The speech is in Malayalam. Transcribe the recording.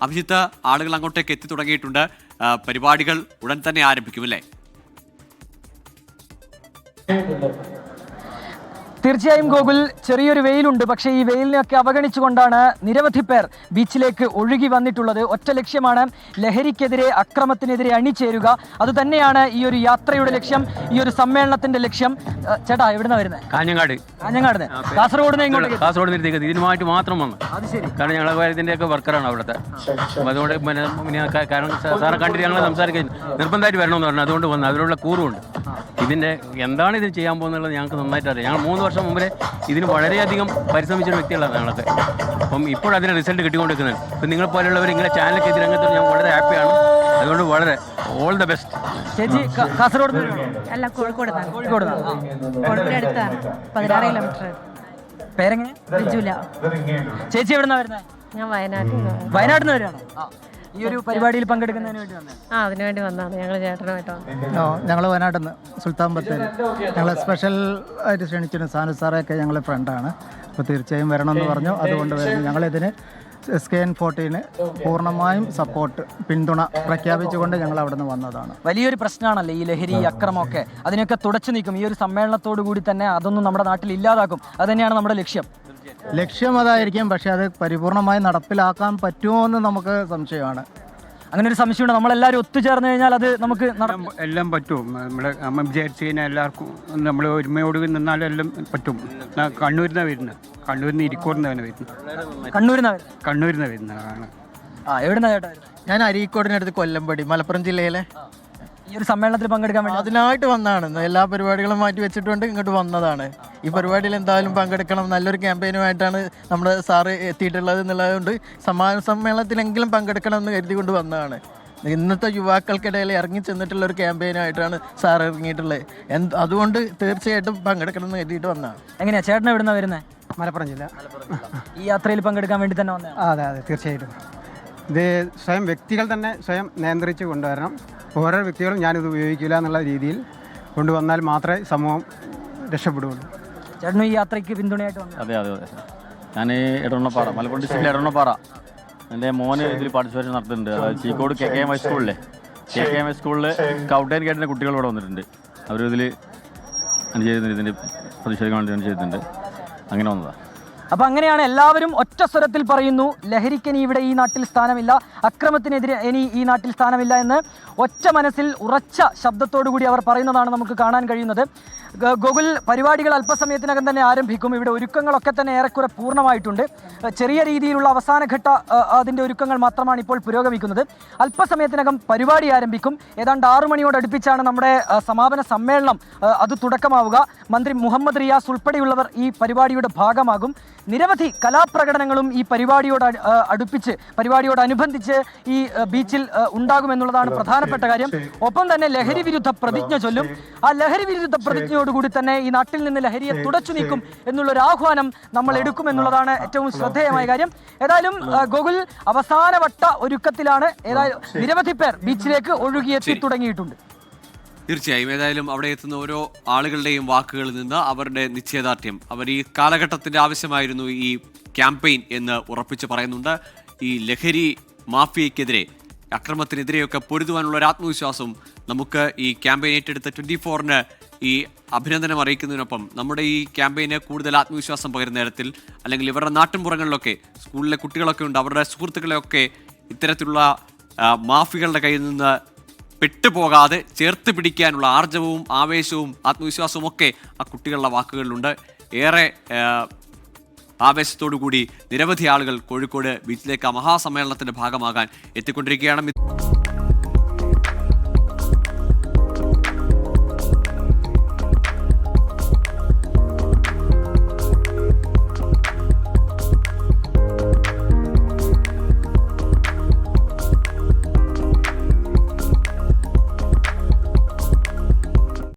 അഭിജിത്ത്, ആളുകൾ അങ്ങോട്ടേക്ക് എത്തി തുടങ്ങിയിട്ടുണ്ട്. പരിപാടികൾ ഉടൻ തന്നെ ആരംഭിക്കും അല്ലേ? തീർച്ചയായും ഗോകുൽ, ചെറിയൊരു വെയിലുണ്ട്. പക്ഷേ ഈ വെയിലിനെയൊക്കെ അവഗണിച്ചുകൊണ്ടാണ് നിരവധി പേർ ബീച്ചിലേക്ക് ഒഴുകി വന്നിട്ടുള്ളത്. ഒറ്റ ലക്ഷ്യമാണ്, ലഹരിക്കെതിരെ, അക്രമത്തിനെതിരെ അണിചേരുക. അതുതന്നെയാണ് ഈ ഒരു യാത്രയുടെ ലക്ഷ്യം, ഈ ഒരു സമ്മേളനത്തിന്റെ ലക്ഷ്യം. ചേട്ടാ, എവിടുന്നാ വരുന്നത്? കാഞ്ഞങ്ങാട്. കാസർഗോഡ് ഇങ്ങോട്ട്? കാസർഗോഡ് ഇതിനുമായിട്ട് മാത്രം വന്നു. അത് ശരി. കാരണം ഞങ്ങൾ ഇതിൻ്റെയൊക്കെ വർക്കറാണ് അവിടുത്തെ. അതുകൊണ്ട് കാരണം സാറെ കണ്ടിട്ട് ഞങ്ങൾ സംസാരിക്കാൻ നിർബന്ധമായിട്ട് വരണമെന്ന് പറഞ്ഞു. അതുകൊണ്ട് വന്നു. അതിനുള്ള കൂറുണ്ട്. ഇതിൻ്റെ എന്താണ് ഇത് ചെയ്യാൻ പോകുന്നുള്ളത് ഞങ്ങൾക്ക് നന്നായിട്ട് അറിയാം. ഞങ്ങൾ 3 വർഷം മുമ്പേ ഇതിന് വളരെയധികം പരിശ്രമിച്ചൊരു വ്യക്തികളാണ് ഞങ്ങളൊക്കെ. അപ്പം ഇപ്പോൾ അതിന് റിസൾട്ട് കിട്ടിക്കൊണ്ടിരിക്കുന്നത്. ഇപ്പം നിങ്ങളെ പോലെയുള്ളവർ ഇങ്ങനെ ചാനലൊക്കെ എത്തി രംഗത്ത് ഞാൻ വളരെ ഹാപ്പിയാണ്. അതുകൊണ്ട് വളരെ ഓൾ ദ ബെസ്റ്റ്. ചേച്ചി കാസർഗോഡ് അല്ല, കോഴിക്കോട് അടുത്താണ്, 16 കിലോമീറ്റർ. പേരെങ്ങനെ? ബിജുല. ചേച്ചി എവിടുന്നാ വരുന്നത്? ഞാൻ വയനാട്ടിൽ നിന്ന് വരികയാണോ? ഈ ഒരു പരിപാടിയിൽ പങ്കെടുക്കുന്നതിന് വേണ്ടി വന്നത്? അതിനു വേണ്ടി വന്നതാണ്. ഞങ്ങൾ ചേട്ടനുമായിട്ട് ഞങ്ങൾ വയനാട്ടിൽ നിന്ന് സുൽത്താൻ ബത്തേരി. ഞങ്ങൾ സ്പെഷ്യൽ ആയിട്ട് ക്ഷണിച്ചിരുന്നു. സാനു സാറൊക്കെ ഞങ്ങളെ ഫ്രണ്ടാണ്. അപ്പോൾ തീർച്ചയായും വരണമെന്ന് പറഞ്ഞു. അതുകൊണ്ട് ഞങ്ങളിതിന് SKN14 പൂർണ്ണമായും സപ്പോർട്ട്, പിന്തുണ പ്രഖ്യാപിച്ചുകൊണ്ട് ഞങ്ങൾ അവിടെ നിന്ന് വന്നതാണ്. വലിയൊരു പ്രശ്നമാണല്ലേ ഈ ലഹരി, അക്രമമൊക്കെ. അതിനൊക്കെ തുടച്ചു നീക്കും. ഈ ഒരു സമ്മേളനത്തോടു കൂടി തന്നെ അതൊന്നും നമ്മുടെ നാട്ടിൽ ഇല്ലാതാക്കും. അത് തന്നെയാണ് നമ്മുടെ ലക്ഷ്യം അതായിരിക്കും. പക്ഷേ അത് പരിപൂർണമായി നടപ്പിലാക്കാൻ പറ്റുമോ എന്ന് നമുക്ക് സംശയമാണ്. അങ്ങനെ ഒരു സംശയമുണ്ട്. നമ്മളെല്ലാവരും ഒത്തുചേർന്ന് കഴിഞ്ഞാൽ അത് നമുക്ക് എല്ലാം പറ്റും. നമ്മൾ വിചാരിച്ചു കഴിഞ്ഞാൽ എല്ലാവർക്കും നമ്മൾ ഒരുമയോട് നിന്നാലും എല്ലാം പറ്റും. കണ്ണൂരിൽ നിന്ന് ഇരിക്കൂറിനാണ് വരുന്നത്. കണ്ണൂരിൽ നിന്ന് വരുന്നതാണ്. എവിടുന്നാ ചേട്ടാ? ഞാൻ അരീക്കോടിനടുത്ത് കൊല്ലംപടി, മലപ്പുറം ജില്ലയിലെ. ഈ ഒരു സമ്മേളനത്തിൽ പങ്കെടുക്കാൻ വേണ്ടി അതിനായിട്ട് വന്നതാണ്. എല്ലാ പരിപാടികളും മാറ്റി വെച്ചിട്ടുണ്ട്, ഇങ്ങോട്ട് വന്നതാണ്. ഈ പരിപാടിയിൽ എന്തായാലും പങ്കെടുക്കണം. നല്ലൊരു ക്യാമ്പയിനുമായിട്ടാണ് നമ്മുടെ സാറ് എത്തിയിട്ടുള്ളത് എന്നുള്ളതുകൊണ്ട് സമാപന സമ്മേളനത്തിലെങ്കിലും പങ്കെടുക്കണം എന്ന് കരുതിക്കൊണ്ട് വന്നതാണ്. ഇന്നത്തെ യുവാക്കൾക്കിടയിൽ ഇറങ്ങി ചെന്നിട്ടുള്ള ഒരു ക്യാമ്പയിനായിട്ടാണ് സാർ ഇറങ്ങിയിട്ടുള്ളത്. അതുകൊണ്ട് തീർച്ചയായിട്ടും പങ്കെടുക്കണം എന്ന് കരുതിയിട്ട് വന്നതാണ്. എങ്ങനെയാ ചേട്ടൻ എവിടുന്നാ വരുന്നത്? മലപ്പുറം ജില്ല. ഈ യാത്രയിൽ പങ്കെടുക്കാൻ വേണ്ടി തന്നെ വന്നത്? അതെ, തീർച്ചയായിട്ടും. ഇത് സ്വയം വ്യക്തികൾ തന്നെ സ്വയം നിയന്ത്രിച്ച് കൊണ്ടുവരണം. ഓരോ വ്യക്തികളും ഞാനിത് ഉപയോഗിക്കില്ല എന്നുള്ള രീതിയിൽ കൊണ്ടുവന്നാൽ മാത്രമേ സമൂഹം രക്ഷപ്പെടുകയുള്ളൂ. ചേട്ടനും ഈ യാത്രയ്ക്ക് പിന്തുണയായിട്ട് വന്നു? അതെ. ഞാൻ എടവണ്ണപ്പാറ, മലപ്പുറം ഡിസ്ട്രിക്റ്റിലെ എടവണ്ണപ്പാറ. എൻ്റെ മോന് ഇതിൽ പാർട്ടിസിപ്പേഷൻ നടത്തുന്നുണ്ട്. അതായത് ചീക്കോട് KKM ഹൈസ്കൂളിലെ KKM ഹൈസ്കൂളിൽ സ്കൗട്ട് ആൻഡ് ഗൈഡിൻ്റെ കുട്ടികൾ ഇവിടെ വന്നിട്ടുണ്ട്. അവരിതിൽ ചെയ്യുന്നുണ്ട്, ഇതിൻ്റെ പ്രതിഷേധിക്കാൻ വേണ്ടി ചെയ്യുന്നുണ്ട്. അങ്ങനെ വന്നതാണ്. അപ്പം അങ്ങനെയാണ് എല്ലാവരും ഒറ്റ സ്വരത്തിൽ പറയുന്നു, ലഹരിക്കിനി ഇവിടെ ഈ നാട്ടിൽ സ്ഥാനമില്ല, അക്രമത്തിനെതിരെ ഇനി ഈ നാട്ടിൽ സ്ഥാനമില്ല എന്ന് ഒറ്റ മനസ്സിൽ ഉറച്ച ശബ്ദത്തോടു കൂടി അവർ പറയുന്നതാണ് നമുക്ക് കാണാൻ കഴിയുന്നത്. ഗോകുൽ, പരിപാടികൾ അല്പസമയത്തിനകം തന്നെ ആരംഭിക്കും. ഇവിടെ ഒരുക്കങ്ങളൊക്കെ തന്നെ ഏറെക്കുറെ പൂർണ്ണമായിട്ടുണ്ട്. ചെറിയ രീതിയിലുള്ള അവസാനഘട്ട അതിൻ്റെ ഒരുക്കങ്ങൾ മാത്രമാണ് ഇപ്പോൾ പുരോഗമിക്കുന്നത്. അല്പസമയത്തിനകം പരിപാടി ആരംഭിക്കും. ഏതാണ്ട് 6 മണിയോടടുപ്പിച്ചാണ് നമ്മുടെ സമാപന സമ്മേളനം അത് തുടക്കമാവുക. മന്ത്രി മുഹമ്മദ് റിയാസ് ഉൾപ്പെടെയുള്ളവർ ഈ പരിപാടിയുടെ ഭാഗമാകും. നിരവധി കലാപ്രകടനങ്ങളും ഈ പരിപാടിയോടനുബന്ധിച്ച് ഈ ബീച്ചിൽ ഉണ്ടാകുമെന്നുള്ളതാണ് പ്രധാനപ്പെട്ട കാര്യം. ഒപ്പം തന്നെ ലഹരി വിരുദ്ധ പ്രതിജ്ഞ ചൊല്ലും. ആ ലഹരി വിരുദ്ധ പ്രതിജ്ഞയോടുകൂടി തന്നെ ഈ നാട്ടിൽ നിന്ന് ലഹരിയെ തുടച്ചു നീക്കും എന്നുള്ളൊരു ആഹ്വാനം നമ്മൾ എടുക്കുമെന്നുള്ളതാണ് ഏറ്റവും ശ്രദ്ധേയമായ കാര്യം. ഏതായാലും ഗോകുൽ, അവസാനവട്ട ഒരുക്കത്തിലാണ്. ഏതായാലും നിരവധി പേർ ബീച്ചിലേക്ക് ഒഴുകിയെത്തി തുടങ്ങിയിട്ടുണ്ട്. തീർച്ചയായും. ഏതായാലും അവിടെ എത്തുന്ന ഓരോ ആളുകളുടെയും വാക്കുകളിൽ നിന്ന് അവരുടെ നിശ്ചയദാർഢ്യം, അവർ ഈ കാലഘട്ടത്തിൻ്റെ ആവശ്യമായിരുന്നു ഈ ക്യാമ്പയിൻ എന്ന് ഉറപ്പിച്ച് പറയുന്നുണ്ട്. ഈ ലഹരി മാഫിയയ്ക്കെതിരെ, അക്രമത്തിനെതിരെയൊക്കെ പൊരുതുവാനുള്ള ഒരു ആത്മവിശ്വാസവും നമുക്ക് ഈ ക്യാമ്പയിൻ ഏറ്റെടുത്ത 24-ന് ഈ അഭിനന്ദനം അറിയിക്കുന്നതിനൊപ്പം നമ്മുടെ ഈ ക്യാമ്പയിന് കൂടുതൽ ആത്മവിശ്വാസം പകരുന്ന തരത്തിൽ, അല്ലെങ്കിൽ ഇവരുടെ നാട്ടിൻപുറങ്ങളിലൊക്കെ സ്കൂളിലെ കുട്ടികളൊക്കെ ഉണ്ട്, അവരുടെ സുഹൃത്തുക്കളെയൊക്കെ ഇത്തരത്തിലുള്ള മാഫികളുടെ കയ്യിൽ നിന്ന് പെട്ടുപോകാതെ ചേർത്ത് പിടിക്കാനുള്ള ആർജവവും ആവേശവും ആത്മവിശ്വാസവും ഒക്കെ ആ കുട്ടികളുടെ വാക്കുകളിലുണ്ട്. ഏറെ ആവേശത്തോടു കൂടി നിരവധി ആളുകൾ കോഴിക്കോട് ബീച്ചിലേക്ക് മഹാസമ്മേളനത്തിന്റെ ഭാഗമാകാൻ എത്തിക്കൊണ്ടിരിക്കുകയാണ്.